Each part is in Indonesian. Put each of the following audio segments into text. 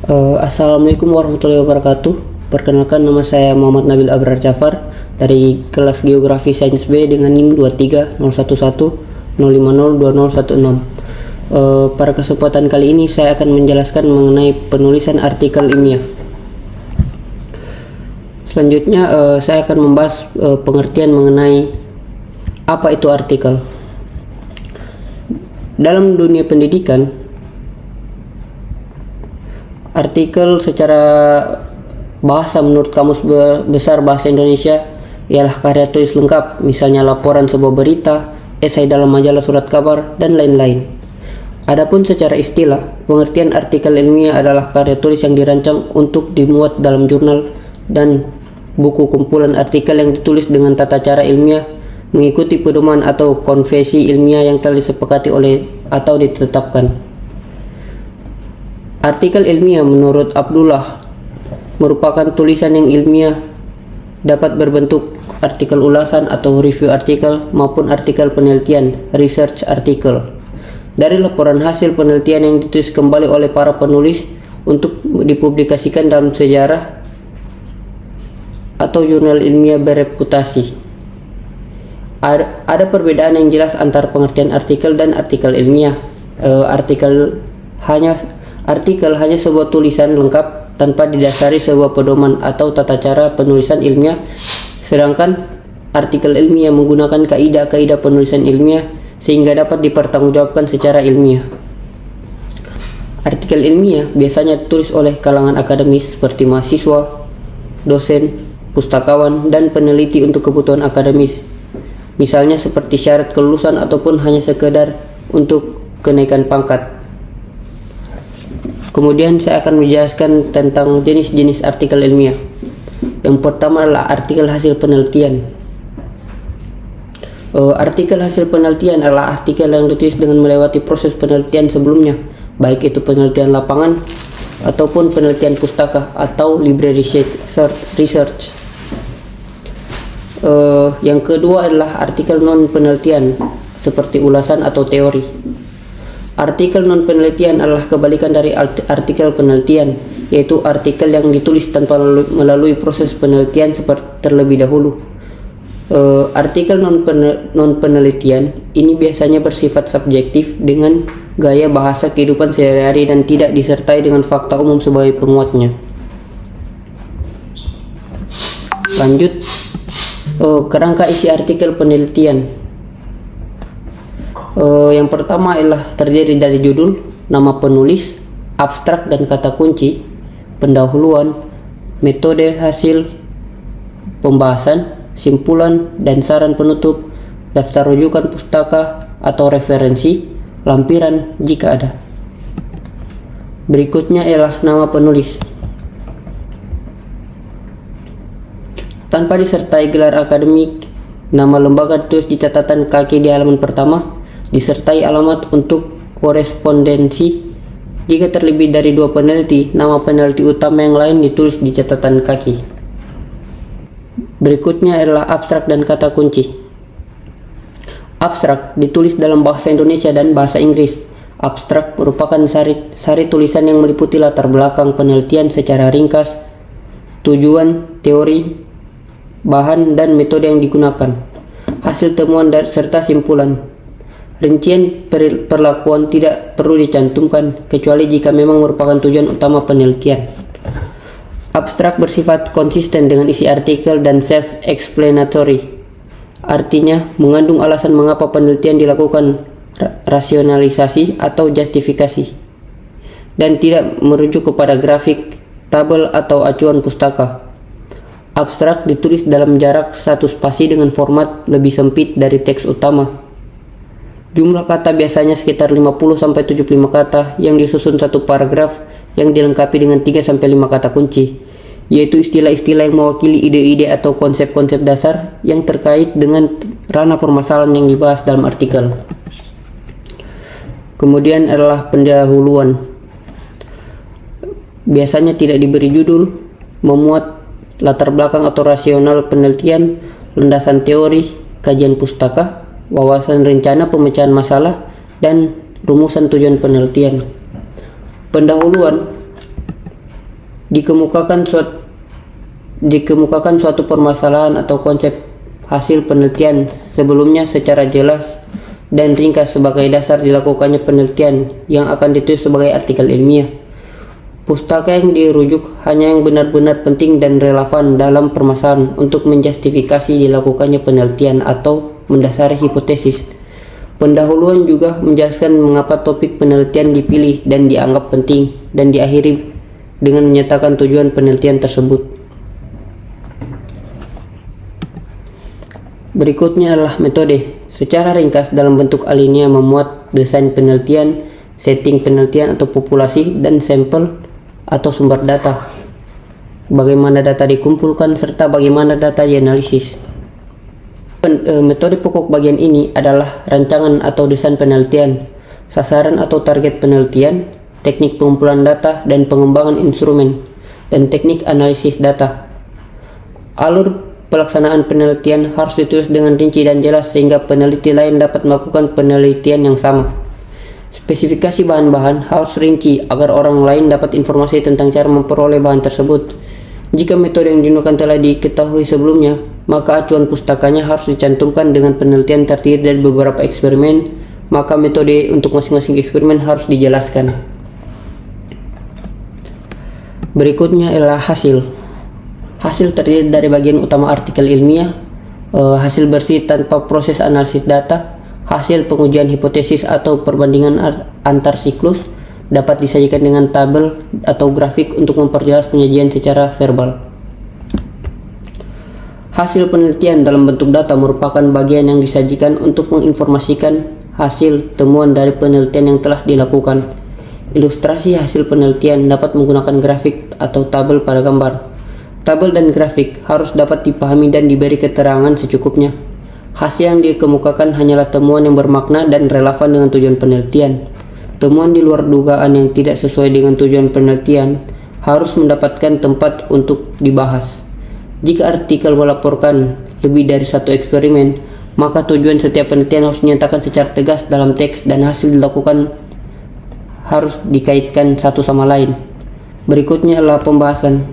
Assalamualaikum warahmatullahi wabarakatuh. Perkenalkan, nama saya Muhammad Nabil Abrar Jafar dari kelas Geografi Sains B dengan NIM 2301105020016. Pada kesempatan kali ini saya akan menjelaskan mengenai penulisan artikel ilmiah. Selanjutnya saya akan membahas pengertian mengenai apa itu artikel. Dalam dunia pendidikan, artikel secara bahasa menurut Kamus Besar Bahasa Indonesia ialah karya tulis lengkap, misalnya laporan sebuah berita, esai dalam majalah surat kabar, dan lain-lain. Adapun secara istilah, pengertian artikel ilmiah adalah karya tulis yang dirancang untuk dimuat dalam jurnal dan buku kumpulan artikel yang ditulis dengan tata cara ilmiah mengikuti pedoman atau konvensi ilmiah yang telah disepakati oleh atau ditetapkan. Artikel ilmiah menurut Abdullah merupakan tulisan yang ilmiah, dapat berbentuk artikel ulasan atau review artikel maupun artikel penelitian research article dari laporan hasil penelitian yang ditulis kembali oleh para penulis untuk dipublikasikan dalam sejarah atau jurnal ilmiah bereputasi. Ada perbedaan yang jelas antara pengertian artikel dan artikel ilmiah. Artikel hanya sebuah tulisan lengkap tanpa didasari sebuah pedoman atau tata cara penulisan ilmiah, sedangkan artikel ilmiah menggunakan kaidah-kaidah penulisan ilmiah sehingga dapat dipertanggungjawabkan secara ilmiah. Artikel ilmiah biasanya ditulis oleh kalangan akademis seperti mahasiswa, dosen, pustakawan, dan peneliti untuk kebutuhan akademis, misalnya seperti syarat kelulusan ataupun hanya sekedar untuk kenaikan pangkat. Kemudian saya akan menjelaskan tentang jenis-jenis artikel ilmiah. Yang pertama adalah artikel hasil penelitian. Artikel hasil penelitian adalah artikel yang ditulis dengan melewati proses penelitian sebelumnya, baik itu penelitian lapangan ataupun penelitian pustaka atau library research. Yang kedua adalah artikel non penelitian seperti ulasan atau teori. Artikel non penelitian adalah kebalikan dari artikel penelitian, yaitu artikel yang ditulis tanpa melalui proses penelitian seperti terlebih dahulu. Artikel non penelitian ini biasanya bersifat subjektif dengan gaya bahasa kehidupan sehari-hari dan tidak disertai dengan fakta umum sebagai penguatnya. Lanjut, kerangka isi artikel penelitian. Yang pertama adalah terdiri dari judul, nama penulis, abstrak dan kata kunci, pendahuluan, metode hasil pembahasan, simpulan dan saran penutup, daftar rujukan pustaka atau referensi, lampiran jika ada. Berikutnya ialah nama penulis. Tanpa disertai gelar akademik, nama lembaga ditulis di catatan kaki di halaman pertama, disertai alamat untuk korespondensi. Jika terlebih dari dua peneliti, nama peneliti utama yang lain ditulis di catatan kaki. Berikutnya adalah abstrak dan kata kunci. Abstrak ditulis dalam bahasa Indonesia dan bahasa Inggris. Abstrak merupakan sari tulisan yang meliputi latar belakang penelitian secara ringkas, tujuan, teori, bahan dan metode yang digunakan, hasil temuan serta simpulan. Rincian perlakuan tidak perlu dicantumkan kecuali jika memang merupakan tujuan utama penelitian. Abstrak bersifat konsisten dengan isi artikel dan self-explanatory, artinya mengandung alasan mengapa penelitian dilakukan, rasionalisasi atau justifikasi, dan tidak merujuk kepada grafik, tabel atau acuan pustaka. Abstrak ditulis dalam jarak satu spasi dengan format lebih sempit dari teks utama. Jumlah kata biasanya sekitar 50-75 kata yang disusun satu paragraf yang dilengkapi dengan 3-5 kata kunci, yaitu istilah-istilah yang mewakili ide-ide atau konsep-konsep dasar yang terkait dengan ranah permasalahan yang dibahas dalam artikel. Kemudian adalah pendahuluan. Biasanya tidak diberi judul, memuat latar belakang atau rasional penelitian, landasan teori, kajian pustaka, wawasan rencana pemecahan masalah, dan rumusan tujuan penelitian. Pendahuluan Dikemukakan suatu permasalahan atau konsep hasil penelitian sebelumnya secara jelas dan ringkas sebagai dasar dilakukannya penelitian yang akan ditulis sebagai artikel ilmiah. Pustaka yang dirujuk hanya yang benar-benar penting dan relevan dalam permasalahan untuk menjustifikasi dilakukannya penelitian atau mendasari hipotesis. Pendahuluan juga menjelaskan mengapa topik penelitian dipilih dan dianggap penting, dan diakhiri dengan menyatakan tujuan penelitian tersebut. Berikutnya adalah metode. Secara ringkas dalam bentuk alinea memuat desain penelitian, setting penelitian atau populasi, dan sampel atau sumber data. Bagaimana data dikumpulkan serta bagaimana data dianalisis. Metode pokok bagian ini adalah rancangan atau desain penelitian, sasaran atau target penelitian, teknik pengumpulan data dan pengembangan instrumen, dan teknik analisis data. Alur pelaksanaan penelitian harus ditulis dengan rinci dan jelas sehingga peneliti lain dapat melakukan penelitian yang sama. Spesifikasi bahan-bahan harus rinci agar orang lain dapat informasi tentang cara memperoleh bahan tersebut. Jika metode yang digunakan telah diketahui sebelumnya, maka acuan pustakanya harus dicantumkan dengan penelitian terdiri dari beberapa eksperimen, maka metode untuk masing-masing eksperimen harus dijelaskan. Berikutnya adalah hasil. Hasil terdiri dari bagian utama artikel ilmiah, hasil bersih tanpa proses analisis data, hasil pengujian hipotesis atau perbandingan antar siklus, dapat disajikan dengan tabel atau grafik untuk memperjelas penyajian secara verbal. Hasil penelitian dalam bentuk data merupakan bagian yang disajikan untuk menginformasikan hasil temuan dari penelitian yang telah dilakukan. Ilustrasi hasil penelitian dapat menggunakan grafik atau tabel pada gambar. Tabel dan grafik harus dapat dipahami dan diberi keterangan secukupnya. Hasil yang dikemukakan hanyalah temuan yang bermakna dan relevan dengan tujuan penelitian. Temuan di luar dugaan yang tidak sesuai dengan tujuan penelitian harus mendapatkan tempat untuk dibahas. Jika artikel melaporkan lebih dari satu eksperimen, maka tujuan setiap penelitian harus dinyatakan secara tegas dalam teks dan hasil dilakukan harus dikaitkan satu sama lain. Berikutnya adalah pembahasan.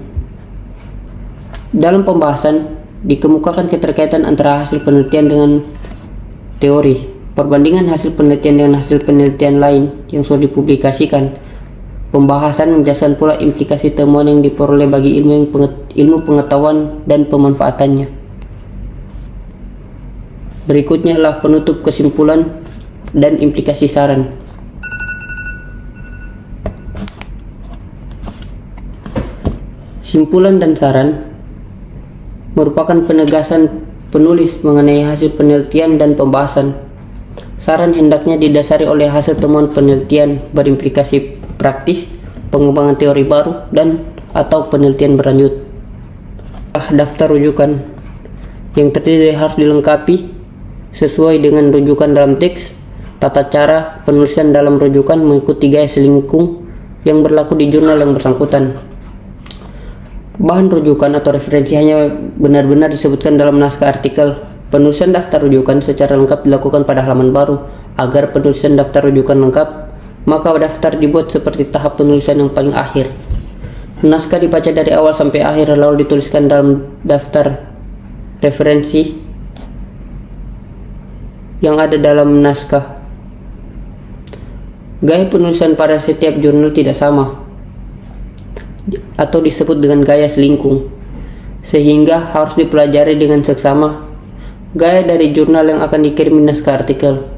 Dalam pembahasan, dikemukakan keterkaitan antara hasil penelitian dengan teori, perbandingan hasil penelitian dengan hasil penelitian lain yang sudah dipublikasikan. Pembahasan menjelaskan pula implikasi temuan yang diperoleh bagi ilmu pengetahuan dan pemanfaatannya. Berikutnya adalah penutup, kesimpulan, dan implikasi saran. Simpulan dan saran merupakan penegasan penulis mengenai hasil penelitian dan pembahasan. Saran hendaknya didasari oleh hasil temuan penelitian berimplikasi praktis, pengembangan teori baru, dan atau penelitian berlanjut. Daftar rujukan yang terdiri harus dilengkapi sesuai dengan rujukan dalam teks. Tata cara penulisan dalam rujukan mengikuti gaya selingkung yang berlaku di jurnal yang bersangkutan. Bahan rujukan atau referensi hanya benar-benar disebutkan dalam naskah artikel. Penulisan daftar rujukan secara lengkap dilakukan pada halaman baru. Agar penulisan daftar rujukan lengkap, maka daftar dibuat seperti tahap penulisan yang paling akhir. Naskah dibaca dari awal sampai akhir lalu dituliskan dalam daftar referensi yang ada dalam naskah. Gaya penulisan pada setiap jurnal tidak sama atau disebut dengan gaya selingkung, sehingga harus dipelajari dengan seksama. Gaya dari jurnal yang akan dikirim naskah artikel.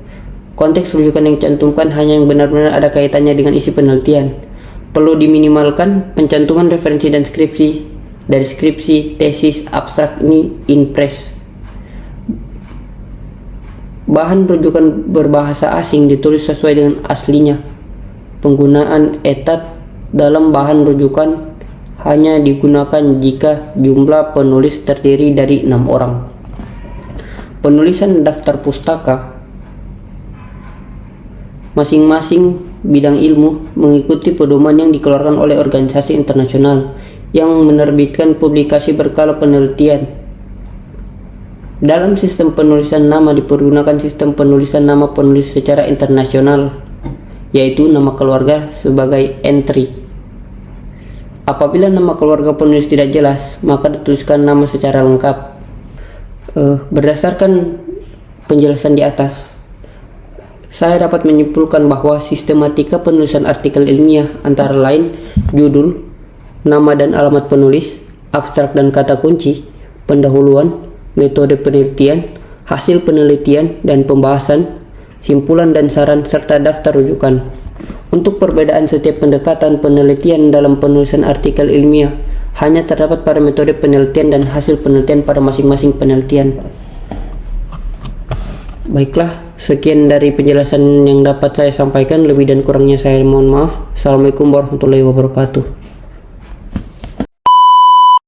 Konteks rujukan yang dicantumkan hanya yang benar-benar ada kaitannya dengan isi penelitian. Perlu diminimalkan pencantuman referensi dan skripsi dari skripsi, tesis, abstrak ini impres. Bahan rujukan berbahasa asing ditulis sesuai dengan aslinya. Penggunaan etat dalam bahan rujukan hanya digunakan jika jumlah penulis terdiri dari 6 orang. Penulisan daftar pustaka masing-masing bidang ilmu mengikuti pedoman yang dikeluarkan oleh organisasi internasional yang menerbitkan publikasi berkala penelitian. Dalam sistem penulisan nama dipergunakan sistem penulisan nama penulis secara internasional, yaitu nama keluarga sebagai entry. Apabila nama keluarga penulis tidak jelas, maka dituliskan nama secara lengkap. Berdasarkan penjelasan di atas, saya dapat menyimpulkan bahwa sistematika penulisan artikel ilmiah antara lain judul, nama dan alamat penulis, abstrak dan kata kunci, pendahuluan, metode penelitian, hasil penelitian dan pembahasan, simpulan dan saran, serta daftar rujukan. Untuk perbedaan setiap pendekatan penelitian dalam penulisan artikel ilmiah hanya terdapat pada metode penelitian dan hasil penelitian pada masing-masing penelitian. Baiklah, sekian dari penjelasan yang dapat saya sampaikan. Lebih dan kurangnya saya mohon maaf. Assalamualaikum warahmatullahi wabarakatuh.